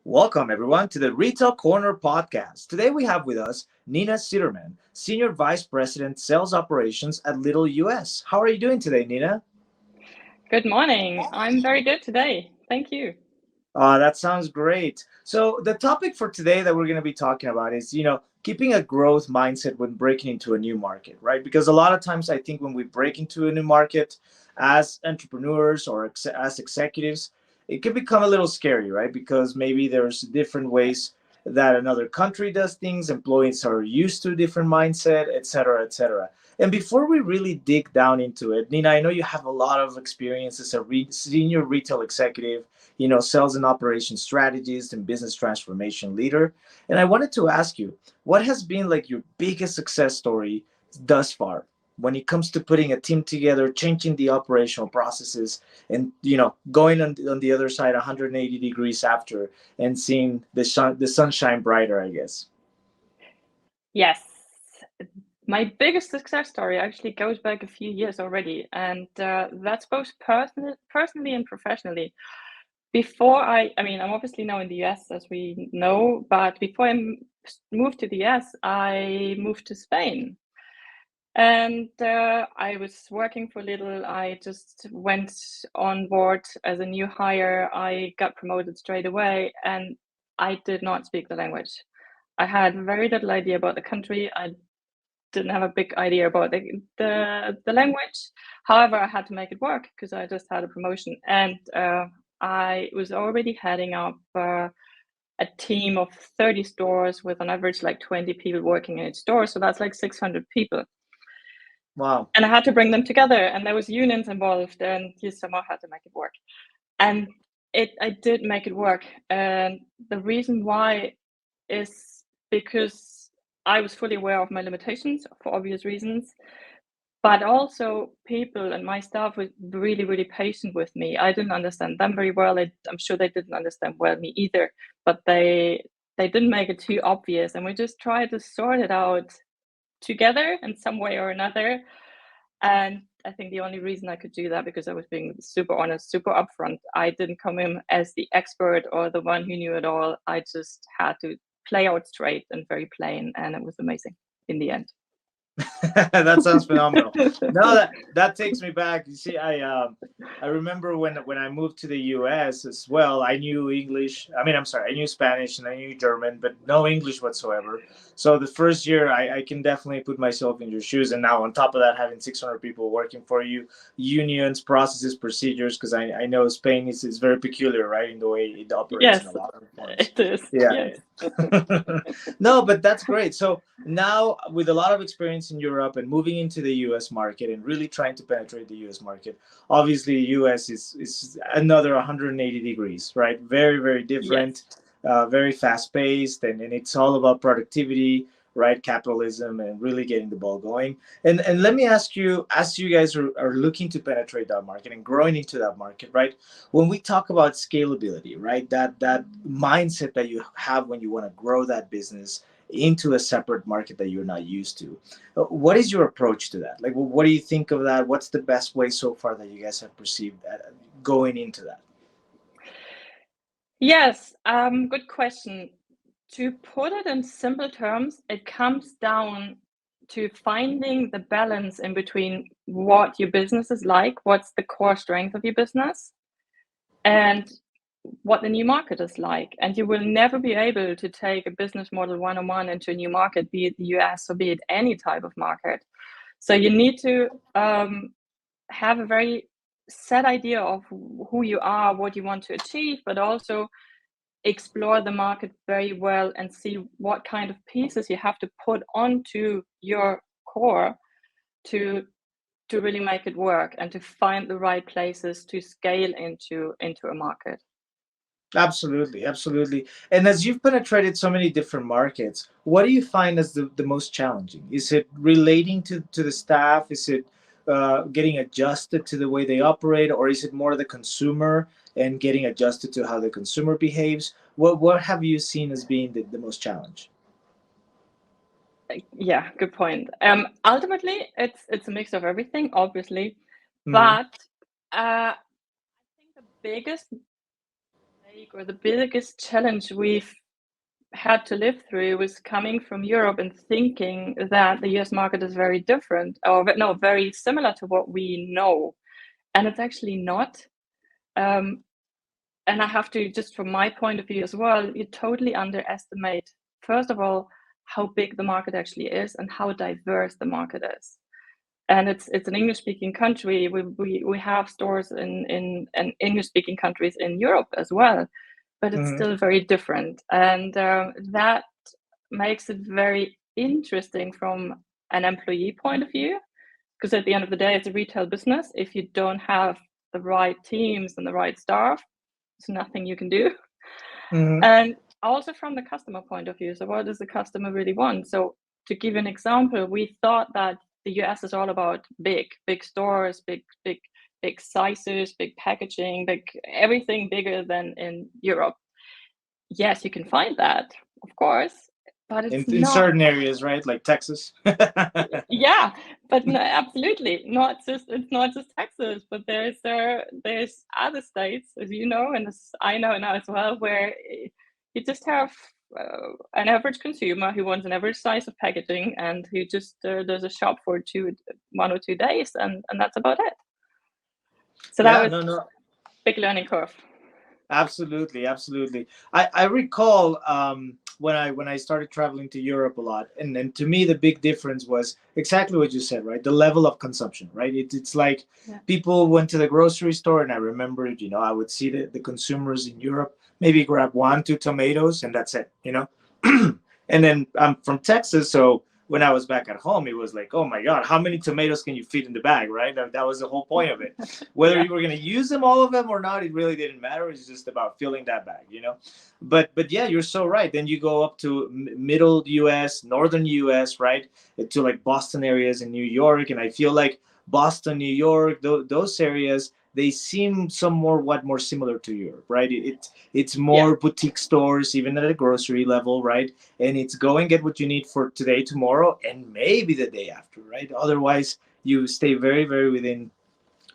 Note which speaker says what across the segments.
Speaker 1: Welcome, everyone, to the Retail Corner podcast. Today we have with us Nina Schitermann, Senior Vice President, Sales Operations at Lidl US. How are you doing today, Nina?
Speaker 2: Good morning. I'm very good today. Thank you.
Speaker 1: That sounds great. So the topic for today that we're going to be talking about is, keeping a growth mindset when breaking into a new market, right? Because a lot of times I think when we break into a new market as entrepreneurs or as executives, it can become a little scary, right? Because maybe there's different ways that another country does things, employees are used to a different mindset, et cetera, et cetera. And before we really dig down into it, Nina, I know you have a lot of experience as a senior retail executive, sales and operations strategist and business transformation leader. And I wanted to ask you, what has been like your biggest success story thus far when it comes to putting a team together, changing the operational processes, and going on the other side 180 degrees after and seeing the sunshine brighter, I guess.
Speaker 2: Yes, my biggest success story actually goes back a few years already, and that's both personally and professionally. Before I'm obviously now in the US, as we know, but before moved to the US, I moved to Spain. And I was working for Lidl. I just went on board as a new hire. I got promoted straight away, and I did not speak the language. I had very little idea about the country. I didn't have a big idea about the language. However, I had to make it work because I just had a promotion, and I was already heading up a team of 30 stores with on average like 20 people working in each store. So that's like 600 people.
Speaker 1: Wow.
Speaker 2: And I had to bring them together, and there was unions involved, and you somehow had to make it work. And I did make it work. And the reason why is because I was fully aware of my limitations for obvious reasons, but also people and my staff were really, really patient with me. I didn't understand them very well. I'm sure they didn't understand well me either, but they didn't make it too obvious, and we just tried to sort it out together in some way or another. And I think the only reason I could do that because I was being super honest, super upfront. I didn't come in as the expert or the one who knew it all. I just had to play out straight and very plain, and it was amazing in the end.
Speaker 1: That sounds phenomenal. No, that takes me back. You see, I remember when I moved to the U.S. as well. I knew English. I'm sorry, I knew Spanish and I knew German, but no English whatsoever. So the first year, I can definitely put myself in your shoes. And now on top of that, having 600 people working for you, unions, processes, procedures, because I know Spain is very peculiar, right, in the way it operates in
Speaker 2: Yes,
Speaker 1: a lot of forms.
Speaker 2: it is.
Speaker 1: Yeah.
Speaker 2: Yes.
Speaker 1: No, but that's great. So now, with a lot of experience in Europe and moving into the US market and really trying to penetrate the US market, obviously, US is another 180 degrees, right? Very, very different,
Speaker 2: Yes.
Speaker 1: very fast paced, and it's all about productivity, right? Capitalism and really getting the ball going. And let me ask you, as you guys are looking to penetrate that market and growing into that market, right? When we talk about scalability, right? That mindset that you have when you want to grow that business into a separate market that you're not used to. What is your approach to that? Like, what do you think of that? What's the best way so far that you guys have perceived going into that?
Speaker 2: Yes, good question. To put it in simple terms, it comes down to finding the balance in between what your business is like, what's the core strength of your business, and what the new market is like. And you will never be able to take a business model one-on-one into a new market, be it the US or be it any type of market. So you need to have a very set idea of who you are, what you want to achieve, but also explore the market very well and see what kind of pieces you have to put onto your core to really make it work and to find the right places to scale into a market.
Speaker 1: Absolutely, absolutely. And as you've penetrated so many different markets, what do you find as the most challenging? Is it relating to the staff? Is it getting adjusted to the way they operate? Or is it more the consumer and getting adjusted to how the consumer behaves? What have you seen as being the most challenge?
Speaker 2: Yeah, good point. Ultimately, it's a mix of everything, obviously,
Speaker 1: Hmm.
Speaker 2: but I think the biggest mistake or the biggest challenge we've had to live through was coming from Europe and thinking that the US market is very different, or no, very similar to what we know. And it's actually not. And I have to, just from my point of view as well, you totally underestimate, first of all, how big the market actually is and how diverse the market is. And it's an English-speaking country. We have stores in English-speaking countries in Europe as well, but it's still very different. And that makes it very interesting from an employee point of view, because at the end of the day, it's a retail business. If you don't have the right teams and the right staff, there's nothing you can do. And also from the customer point of view, so what does the customer really want? So to give an example, we thought that the US is all about big stores, big sizes, big packaging, big everything bigger than in Europe. Yes, you can find that, of course, but it's
Speaker 1: in
Speaker 2: not
Speaker 1: certain areas, right? Like Texas.
Speaker 2: yeah, but no, absolutely not just, it's not just Texas, but there's other states, as you know, and as I know now as well, where you just have an average consumer who wants an average size of packaging and who just does a shop for 1 or 2 days, and that's about it. So that was big learning curve.
Speaker 1: Absolutely. I recall when I started traveling to Europe a lot, and to me the big difference was exactly what you said, right? The level of consumption, right? It's like people went to the grocery store, and I remember, I would see the consumers in Europe maybe grab 1-2 tomatoes, and that's it, And then I'm from Texas, so when I was back at home, it was like, oh my God, how many tomatoes can you fit in the bag, right? That was the whole point of it. Whether you were going to use them, all of them or not, it really didn't matter. It's just about filling that bag, But yeah, you're so right. Then you go up to middle US, northern US, right? To like Boston areas in New York. And I feel like Boston, New York, those areas, they seem somewhat more similar to Europe, right? It's more boutique stores, even at a grocery level, right? And it's go and get what you need for today, tomorrow, and maybe the day after, right? Otherwise, you stay very, very within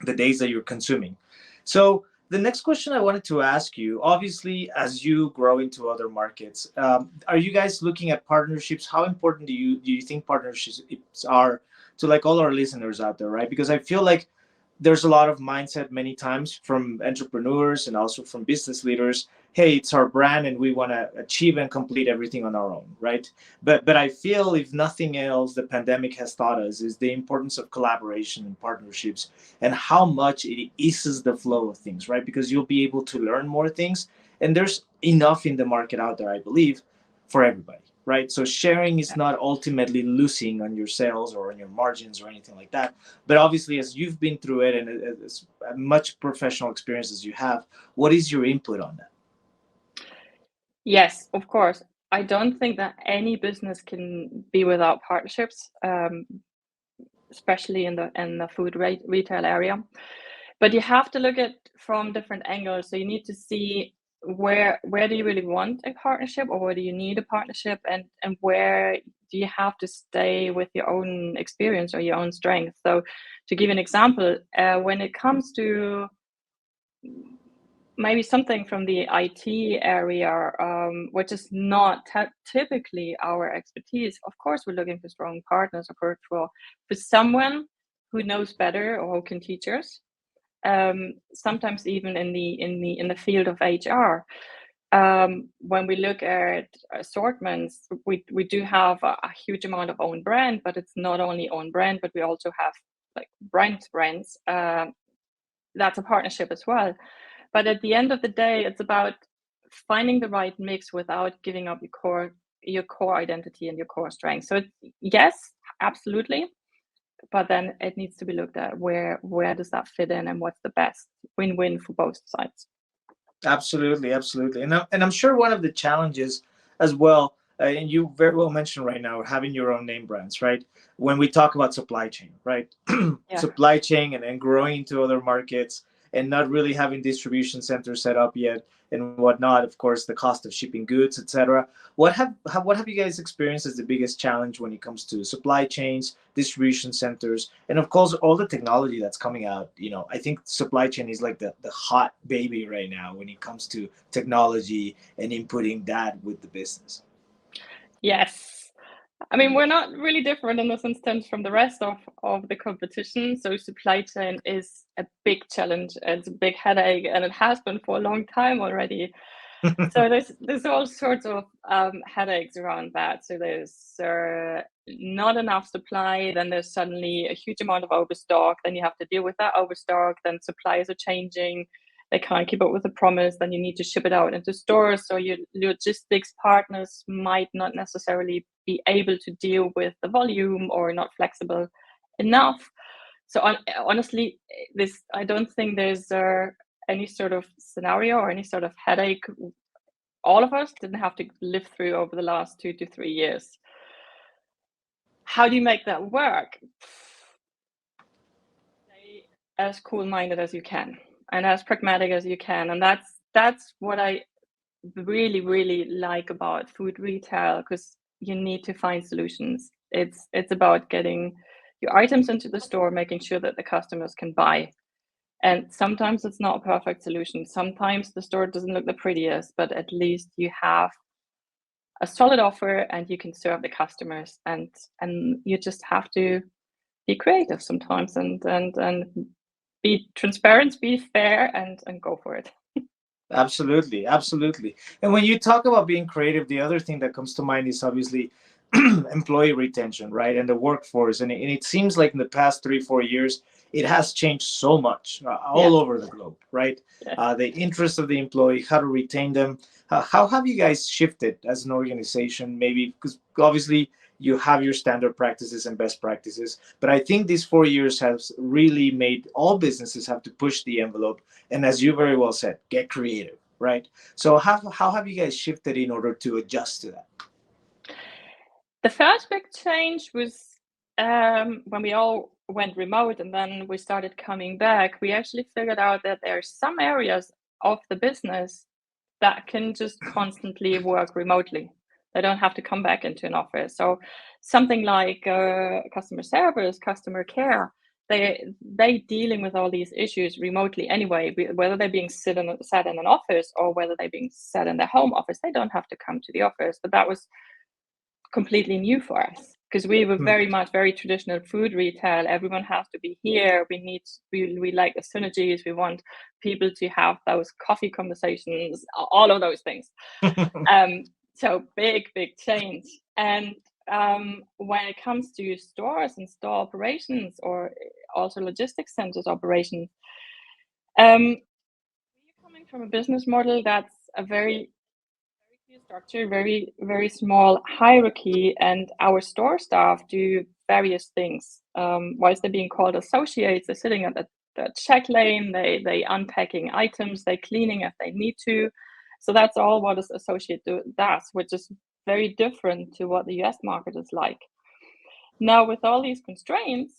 Speaker 1: the days that you're consuming. So the next question I wanted to ask you, obviously, as you grow into other markets, are you guys looking at partnerships? How important do you think partnerships are to like all our listeners out there, right? Because I feel like there's a lot of mindset many times from entrepreneurs and also from business leaders. Hey, it's our brand and we want to achieve and complete everything on our own, right? But I feel if nothing else, the pandemic has taught us is the importance of collaboration and partnerships and how much it eases the flow of things, right? Because you'll be able to learn more things, and there's enough in the market out there, I believe, for everybody, right? So sharing is not ultimately losing on your sales or on your margins or anything like that. But obviously, as you've been through it and as much professional experience as you have, what is your input on that?
Speaker 2: Yes, of course. I don't think that any business can be without partnerships, especially in the food retail area. But you have to look at from different angles. So you need to see where do you really want a partnership, or where do you need a partnership, and where do you have to stay with your own experience or your own strength. So to give an example, when it comes to maybe something from the IT area, which is not typically our expertise, of course we're looking for strong partners, of course, for someone who knows better or who can teach us. Sometimes even in the field of HR, when we look at assortments, we do have a huge amount of own brand, but it's not only own brand, but we also have like brands. That's a partnership as well. But at the end of the day, it's about finding the right mix without giving up your core identity and your core strength. So yes, absolutely. But then it needs to be looked at where does that fit in, and what's the best win-win for both sides.
Speaker 1: Absolutely. And I'm sure one of the challenges as well, and you very well mentioned right now, having your own name brands, right? When we talk about supply chain, right? Supply chain and growing into other markets, and not really having distribution centers set up yet and whatnot. Of course, the cost of shipping goods, etc. What have you guys experienced as the biggest challenge when it comes to supply chains, distribution centers, and of course all the technology that's coming out? I think supply chain is like the hot baby right now when it comes to technology and inputting that with the business.
Speaker 2: Yes. I mean, we're not really different in this instance from the rest of the competition. So supply chain is a big challenge. It's a big headache, and it has been for a long time already. So there's all sorts of headaches around that. So there's not enough supply, then there's suddenly a huge amount of overstock, then you have to deal with that overstock, then suppliers are changing, they can't keep up with the promise, then you need to ship it out into stores, so your logistics partners might not necessarily be able to deal with the volume or not flexible enough. So honestly, I don't think there's any sort of scenario or any sort of headache all of us didn't have to live through over the last 2 to 3 years. How do you make that work? Stay as cool-minded as you can and as pragmatic as you can, and that's what I really, really like about food retail, because you need to find solutions. It's about getting your items into the store, making sure that the customers can buy. And sometimes it's not a perfect solution. Sometimes the store doesn't look the prettiest, but at least you have a solid offer and you can serve the customers. And you just have to be creative sometimes and be transparent, be fair, and go for it.
Speaker 1: Absolutely, absolutely. And when you talk about being creative, the other thing that comes to mind is obviously employee retention, right? And the workforce. And it seems like in the past 3, 4 years, it has changed so much all
Speaker 2: Yes.
Speaker 1: over the globe, right?
Speaker 2: Yes.
Speaker 1: The interest of the employee, how to retain them. How have you guys shifted as an organization? Maybe because obviously you have your standard practices and best practices, but I think these 4 years has really made all businesses have to push the envelope, and as you very well said, get creative, right? So how have you guys shifted in order to adjust to that?
Speaker 2: The first big change was when we all went remote and then we started coming back. We actually figured out that there are some areas of the business that can just constantly work remotely. They don't have to come back into an office. So something like customer service, customer care, they dealing with all these issues remotely anyway. Whether they're being sat in an office or whether they're being sat in their home office, they don't have to come to the office. But that was completely new for us because we were very traditional food retail. Everyone has to be here. We like the synergies. We want people to have those coffee conversations, all of those things. So big change. And when it comes to stores and store operations or also logistics centers operations, we're coming from a business model that's a very clear structure, very small hierarchy, and our store staff do various things. Whilst they're being called associates, they're sitting at the check lane, they unpacking items, they cleaning if they need to. So that's all what an associate does, which is very different to what the US market is like. Now, with all these constraints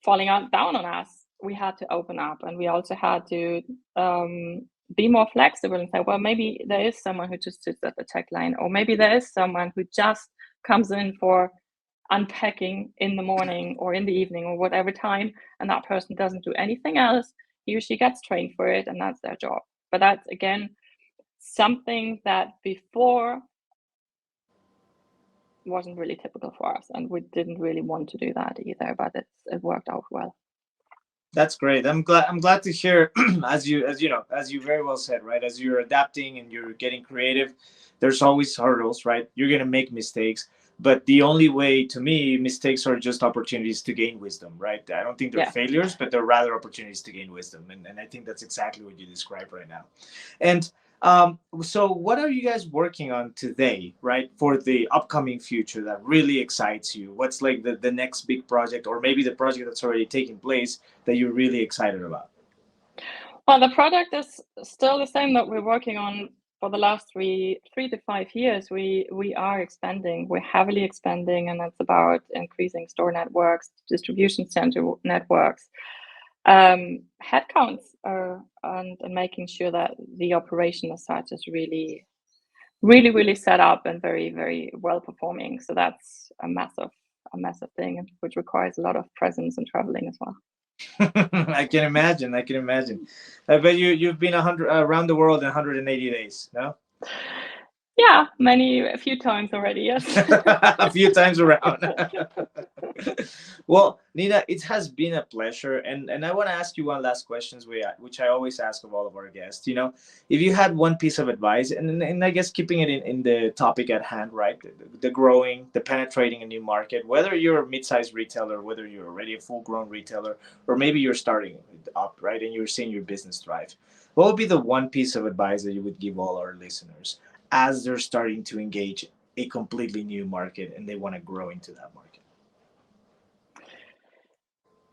Speaker 2: falling down on us, we had to open up, and we also had to be more flexible and say, well, maybe there is someone who just sits at the check line, or maybe there is someone who just comes in for unpacking in the morning or in the evening or whatever time, and that person doesn't do anything else. He or she gets trained for it, and that's their job. But that's, again, something that before wasn't really typical for us, and we didn't really want to do that either, but it worked out well.
Speaker 1: That's great. I'm glad to hear as you know, as you very well said, right? As you're adapting and you're getting creative, there's always hurdles, right? You're going to make mistakes, but the only way, to me, mistakes are just opportunities to gain wisdom, right? I don't think they're failures, but they're rather opportunities to gain wisdom. And I think that's exactly what you described right now. And so what are you guys working on today, right, for the upcoming future that really excites you? What's like the next big project, or maybe the project that's already taking place that you're really excited about?
Speaker 2: Well, the product is still the same that we're working on for the last 3 to 5 years. We are expanding. We're heavily expanding, and that's about increasing store networks, distribution center networks. Headcounts and making sure that the operation as such is really set up and very well performing. So that's a massive thing, which requires a lot of presence and traveling as well.
Speaker 1: I can imagine. I can imagine. I bet you've been around the world in 180 days. No.
Speaker 2: Yeah, a few times already. Yes.
Speaker 1: A few times around. Well, Nina, it has been a pleasure, and I want to ask you one last question, which I always ask of all of our guests. If you had one piece of advice, and I guess keeping it in the topic at hand, right? The growing, the penetrating a new market, whether you're a mid-sized retailer, whether you're already a full-grown retailer, or maybe you're starting up, right, and you're seeing your business thrive. What would be the one piece of advice that you would give all our listeners as they're starting to engage a completely new market and they want to grow into that market?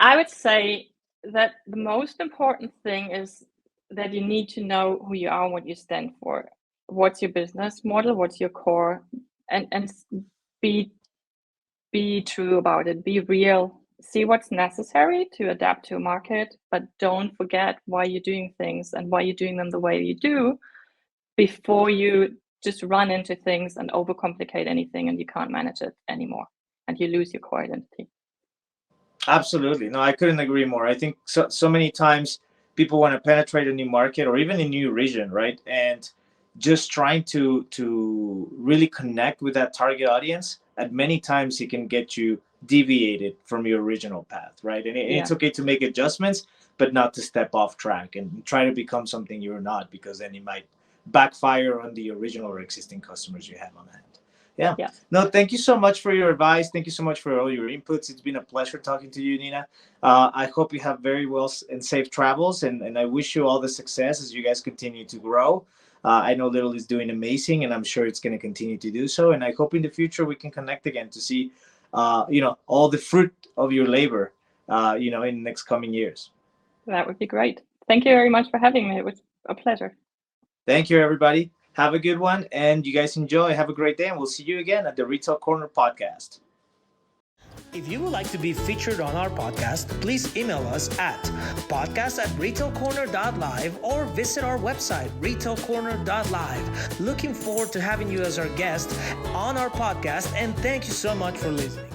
Speaker 2: I would say that the most important thing is that you need to know who you are and what you stand for. What's your business model? What's your core? And be true about it. Be real. See what's necessary to adapt to a market, but don't forget why you're doing things and why you're doing them the way you do before you just run into things and overcomplicate anything and you can't manage it anymore and you lose your core identity.
Speaker 1: Absolutely. No, I couldn't agree more. I think so many times people want to penetrate a new market or even a new region, right? And just trying to really connect with that target audience, at many times it can get you deviated from your original path, right? And it's okay to make adjustments, but not to step off track and try to become something you're not, because then it might backfire on the original or existing customers you have on hand. Yeah. No, thank you so much for your advice. Thank you so much for all your inputs. It's been a pleasure talking to you, Nina. I hope you have very well and safe travels, and I wish you all the success as you guys continue to grow. I know Lidl is doing amazing, and I'm sure it's going to continue to do so. And I hope in the future we can connect again to see, all the fruit of your labor, in the next coming years.
Speaker 2: That would be great. Thank you very much for having me. It was a pleasure.
Speaker 1: Thank you, everybody. Have a good one, and you guys enjoy. Have a great day, and we'll see you again at the Retail Corner podcast.
Speaker 3: If you would like to be featured on our podcast, please email us at podcast@retailcorner.live or visit our website, retailcorner.live. Looking forward to having you as our guest on our podcast, and thank you so much for listening.